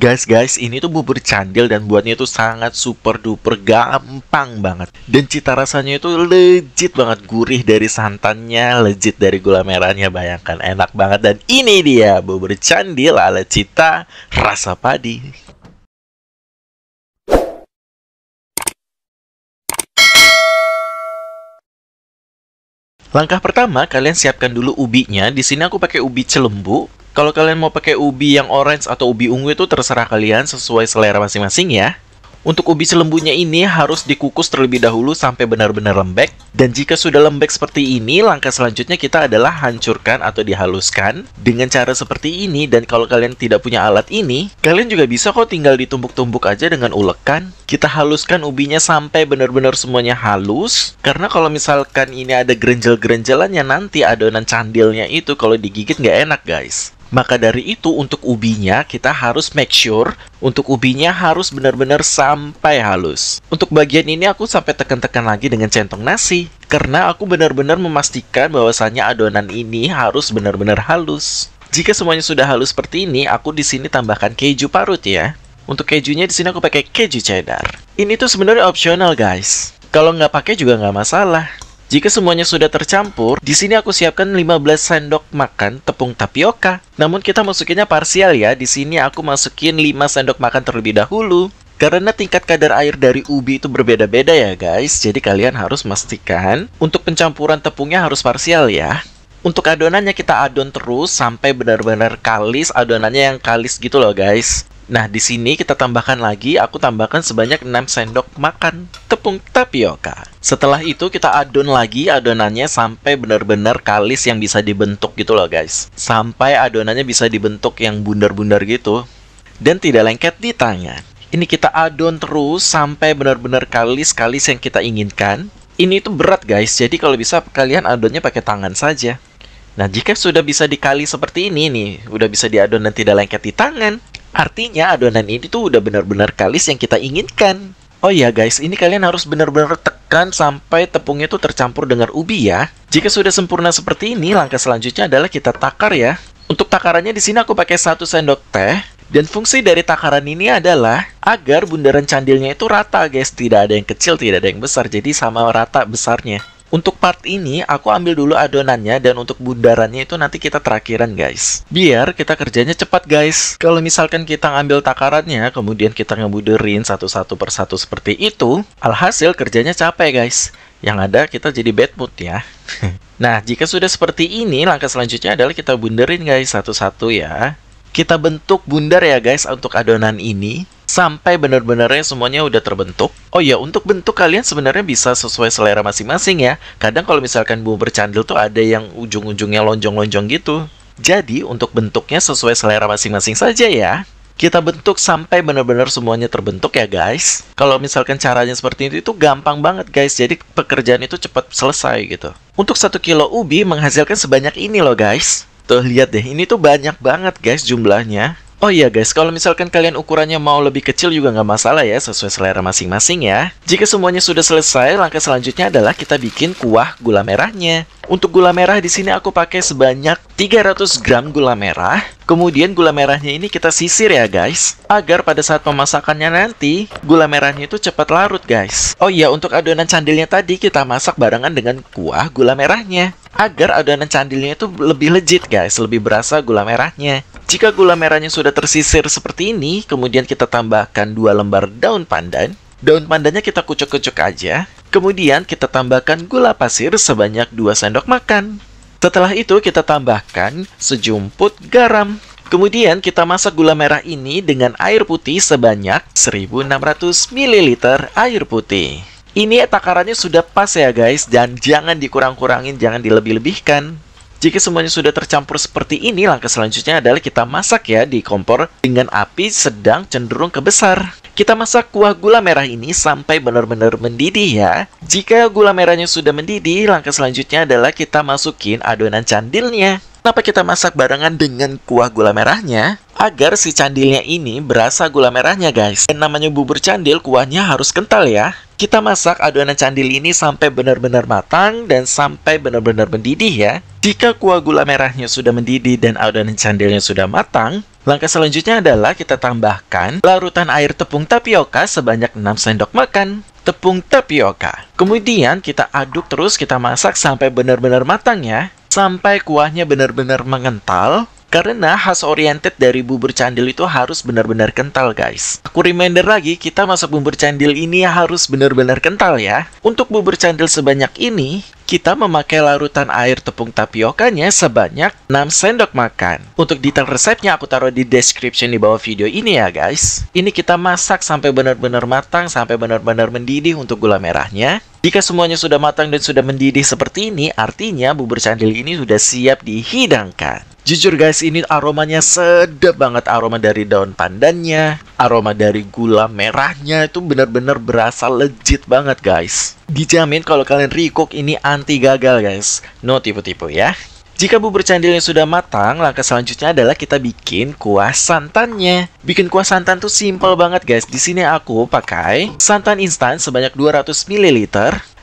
Guys, ini tuh bubur candil dan buatnya itu sangat super duper gampang banget. Dan cita rasanya itu legit banget, gurih dari santannya, legit dari gula merahnya. Bayangkan, enak banget. Dan ini dia bubur candil ala Cita rasa padi. Langkah pertama, kalian siapkan dulu ubinya. Di sini aku pakai ubi celembu. Kalau kalian mau pakai ubi yang orange atau ubi ungu itu terserah kalian, sesuai selera masing-masing ya. Untuk ubi celembunya ini harus dikukus terlebih dahulu sampai benar-benar lembek. Dan jika sudah lembek seperti ini, langkah selanjutnya kita adalah hancurkan atau dihaluskan dengan cara seperti ini. Dan kalau kalian tidak punya alat ini, kalian juga bisa kok tinggal ditumbuk-tumbuk aja dengan ulekan. Kita haluskan ubinya sampai benar-benar semuanya halus. Karena kalau misalkan ini ada gerenjel-gerenjelannya, nanti adonan candilnya itu kalau digigit nggak enak guys. Maka dari itu untuk ubinya kita harus make sure untuk ubinya harus benar-benar sampai halus. Untuk bagian ini aku sampai tekan-tekan lagi dengan centong nasi. Karena aku benar-benar memastikan bahwasannya adonan ini harus benar-benar halus. Jika semuanya sudah halus seperti ini, aku di sini tambahkan keju parut ya. Untuk kejunya di sini aku pakai keju cheddar. Ini tuh sebenarnya opsional guys. Kalau nggak pakai juga nggak masalah. Jika semuanya sudah tercampur, di sini aku siapkan 15 sendok makan tepung tapioka. Namun kita masukinnya parsial ya. Di sini aku masukin 5 sendok makan terlebih dahulu. Karena tingkat kadar air dari ubi itu berbeda-beda ya guys. Jadi kalian harus pastikan untuk pencampuran tepungnya harus parsial ya. Untuk adonannya kita adon terus sampai benar-benar kalis, adonannya yang kalis gitu loh guys. Nah, di sini kita tambahkan lagi, aku tambahkan sebanyak 6 sendok makan tepung tapioka. Setelah itu kita adon lagi adonannya sampai benar-benar kalis yang bisa dibentuk gitu loh guys. Sampai adonannya bisa dibentuk yang bundar-bundar gitu. Dan tidak lengket di tangan. Ini kita adon terus sampai benar-benar kalis-kalis yang kita inginkan. Ini tuh berat guys, jadi kalau bisa kalian adonnya pakai tangan saja. Nah, jika sudah bisa dikali seperti ini nih, udah bisa diadon dan tidak lengket di tangan, artinya adonan ini tuh udah benar-benar kalis yang kita inginkan. Oh iya guys, ini kalian harus benar-benar tekan sampai tepungnya tuh tercampur dengan ubi ya. Jika sudah sempurna seperti ini, langkah selanjutnya adalah kita takar ya. Untuk takarannya di sini aku pakai 1 sendok teh. Dan fungsi dari takaran ini adalah agar bundaran candilnya itu rata guys. Tidak ada yang kecil, tidak ada yang besar. Jadi sama rata besarnya. Untuk part ini, aku ambil dulu adonannya dan untuk bundarannya itu nanti kita terakhiran guys. Biar kita kerjanya cepat guys. Kalau misalkan kita ngambil takarannya, kemudian kita ngebuderin satu-satu per satu seperti itu, alhasil kerjanya capek guys. Yang ada kita jadi bad mood ya. Nah, jika sudah seperti ini, langkah selanjutnya adalah kita bunderin guys satu-satu ya. Kita bentuk bundar ya guys untuk adonan ini. Sampai benar-benarnya semuanya udah terbentuk. Oh ya, untuk bentuk kalian sebenarnya bisa sesuai selera masing-masing ya. Kadang kalau misalkan bubur candil tuh ada yang ujung-ujungnya lonjong-lonjong gitu. Jadi untuk bentuknya sesuai selera masing-masing saja ya. Kita bentuk sampai benar-benar semuanya terbentuk ya guys. Kalau misalkan caranya seperti itu gampang banget guys. Jadi pekerjaan itu cepat selesai gitu. Untuk 1 kilo ubi menghasilkan sebanyak ini loh guys. Tuh lihat deh, ini tuh banyak banget guys jumlahnya. Oh iya guys, kalau misalkan kalian ukurannya mau lebih kecil juga nggak masalah ya, sesuai selera masing-masing ya. Jika semuanya sudah selesai, langkah selanjutnya adalah kita bikin kuah gula merahnya. Untuk gula merah di sini aku pakai sebanyak 300 gram gula merah. Kemudian gula merahnya ini kita sisir ya guys, agar pada saat pemasakannya nanti gula merahnya itu cepat larut guys. Oh iya, untuk adonan candilnya tadi kita masak barengan dengan kuah gula merahnya, agar adonan candilnya itu lebih legit guys, lebih berasa gula merahnya. Jika gula merahnya sudah tersisir seperti ini, kemudian kita tambahkan 2 lembar daun pandan. Daun pandannya kita kucuk-kucuk aja. Kemudian kita tambahkan gula pasir sebanyak 2 sendok makan. Setelah itu kita tambahkan sejumput garam. Kemudian kita masak gula merah ini dengan air putih sebanyak 1600 ml air putih. Ini takarannya sudah pas ya guys, dan jangan dikurang-kurangin, jangan dilebih-lebihkan. Jika semuanya sudah tercampur seperti ini, langkah selanjutnya adalah kita masak ya di kompor dengan api sedang cenderung ke besar. Kita masak kuah gula merah ini sampai benar-benar mendidih ya. Jika gula merahnya sudah mendidih, langkah selanjutnya adalah kita masukin adonan candilnya. Kenapa kita masak barengan dengan kuah gula merahnya? Agar si candilnya ini berasa gula merahnya guys. Dan namanya bubur candil, kuahnya harus kental ya. Kita masak adonan candil ini sampai benar-benar matang dan sampai benar-benar mendidih ya. Jika kuah gula merahnya sudah mendidih dan adonan candilnya sudah matang, Langkah selanjutnya adalah kita tambahkan larutan air tepung tapioka sebanyak 6 sendok makan tepung tapioka. Kemudian kita aduk terus, kita masak sampai benar-benar matang ya. Sampai kuahnya benar-benar mengental. Karena khas oriented dari bubur candil itu harus benar-benar kental guys. Aku reminder lagi, kita masak bubur candil ini harus benar-benar kental ya. Untuk bubur candil sebanyak ini, kita memakai larutan air tepung tapiokanya sebanyak 6 sendok makan. Untuk detail resepnya aku taruh di description di bawah video ini ya guys. Ini kita masak sampai benar-benar matang, sampai benar-benar mendidih untuk gula merahnya. Jika semuanya sudah matang dan sudah mendidih seperti ini, artinya bubur candil ini sudah siap dihidangkan. Jujur guys, ini aromanya sedap banget. Aroma dari daun pandannya, aroma dari gula merahnya itu benar-benar berasa legit banget guys. Dijamin kalau kalian recook ini anti gagal guys. No tipu-tipu ya. Jika bubur candilnya sudah matang, langkah selanjutnya adalah kita bikin kuah santannya. Bikin kuah santan tuh simple banget guys. Di sini aku pakai santan instan sebanyak 200 ml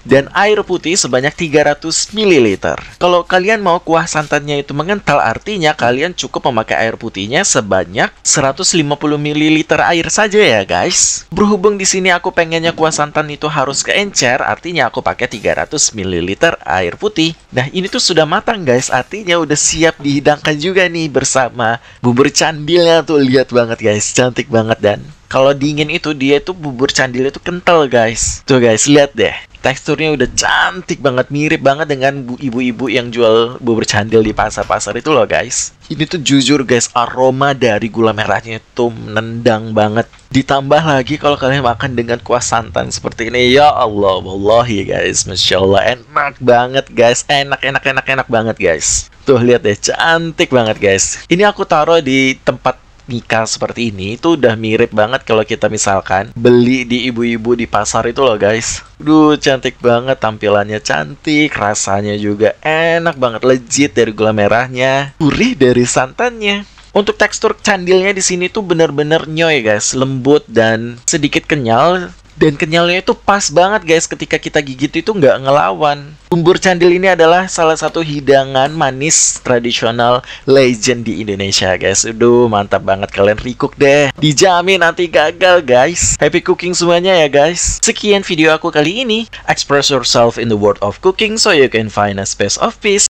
dan air putih sebanyak 300 ml. Kalau kalian mau kuah santannya itu mengental, artinya kalian cukup memakai air putihnya sebanyak 150 ml air saja ya guys. Berhubung di sini aku pengennya kuah santan itu harus keencer, artinya aku pakai 300 ml air putih. Nah, ini tuh sudah matang guys, artinya udah siap dihidangkan juga nih bersama bubur candilnya tuh. Lihat banget guys, cantik banget. Dan kalau dingin itu dia tuh bubur candil itu kental guys. Tuh guys, lihat deh. Teksturnya udah cantik banget, mirip banget dengan ibu-ibu yang jual bubur candil di pasar-pasar itu loh guys. Ini tuh jujur guys, aroma dari gula merahnya itu menendang banget. Ditambah lagi kalau kalian makan dengan kuah santan seperti ini, ya Allah, wallahi guys, Masya Allah, enak banget guys. Enak banget guys. Tuh lihat deh, cantik banget guys. Ini aku taruh di tempat nikah seperti ini, itu udah mirip banget kalau kita misalkan beli di ibu-ibu di pasar itu loh guys. Duh, cantik banget, tampilannya cantik, rasanya juga enak banget, legit dari gula merahnya, gurih dari santannya. Untuk tekstur candilnya di sini tuh bener-bener nyoy guys, lembut dan sedikit kenyal. Dan kenyalnya itu pas banget guys, ketika kita gigit itu nggak ngelawan. Bubur candil ini adalah salah satu hidangan manis tradisional legend di Indonesia guys. Aduh, mantap banget, kalian recook deh. Dijamin nanti gagal guys. Happy cooking semuanya ya guys. Sekian video aku kali ini. Express yourself in the world of cooking so you can find a space of peace.